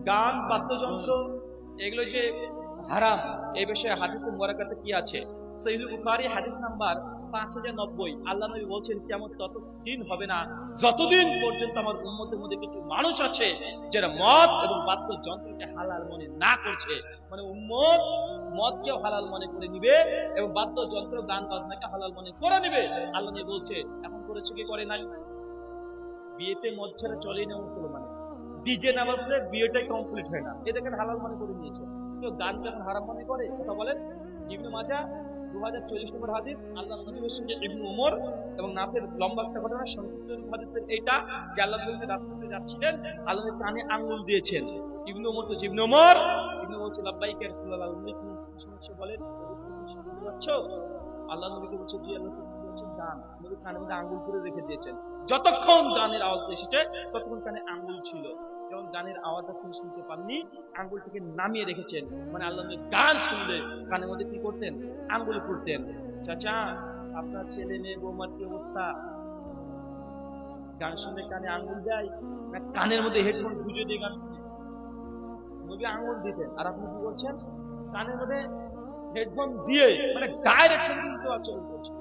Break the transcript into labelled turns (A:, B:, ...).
A: গান, বাদ্যযন্ত্র এগুলো যে হারাম, এই বিষয়ে হাদিসে মুবারাকাতে কি আছে? সহিহ বুখারী হাদিস নাম্বার 5090। আল্লাহ নবী বলছেন, কিয়ামত ততদিন হবে না যতদিন পর্যন্ত আমার উম্মতের মধ্যে কিছু মানুষ আছে যারা মদ এবং বাদ্যযন্ত্রকে হালাল মনে না করছে। মানে উম্মত মদকেও হালাল মনে করে নিবে এবং বাদ্যযন্ত্র গান বাজনাকে হালাল মনে করে নিবে। আল্লাহ নবী বলছে, এখন করেছে কি করে নাই? বিয়েতে মদ ছাড়া চলেই না মুসলমান, ডিজে না বাজলে বিয়েটাই কমপ্লিট হয় না, এটাকে হালাল মনে করে নিয়েছে। কেউ গান যখন হারাম মনে করে, কথা বলেন। ইবনে মাজাহ 2040 নম্বর হাদিস, আল্লাহ নবীর সঙ্গে ইবনে উমর এবং নাফের লম্বা একটা ঘটনা, সংক্ষিপ্ত হাদিসের এইটা যে আল্লাহ নবী রাস্তাতে যাচ্ছিলেন, আল্লাহ নবী কানে আঙ্গুল দিয়েছেন। ইবনে উমর তো ইবনে উমর বলছে, লাব্বাইকা ইয়া রাসূলুল্লাহ, উনি কি শুনছে বলেন, শুনতে পাচ্ছ? আল্লাহ নবীকে বলছে, জি আল্লাহ বলছেন গান। নবী কানের মধ্যে আঙ্গুল করে রেখে দিয়েছেন। যতক্ষণ গানের আওয়াজ এসেছে ততক্ষণ কানে আঙ্গুল ছিল, যখন গানের আওয়াজ আপনি শুনতে পাননি আঙ্গুলটিকে নামিয়ে রেখেছেন। মানে আল্লাহ নবী গান শুনলে কানের মধ্যে কি করতেন? আঙ্গুল করতেন। চাচা, আপনার ছেলে মেয়ে বৌমার কি অবস্থা? গান শুনলে কানে আঙ্গুল যায় না কানের মধ্যে হেডফোন গুঁজে দিয়ে গান শুনে? নবী আঙ্গুল দিতেন, আর আপনি কি করছেন? কানের মধ্যে হেডফোন দিয়ে মানে ডাইরেক্ট আচরণ করছেন।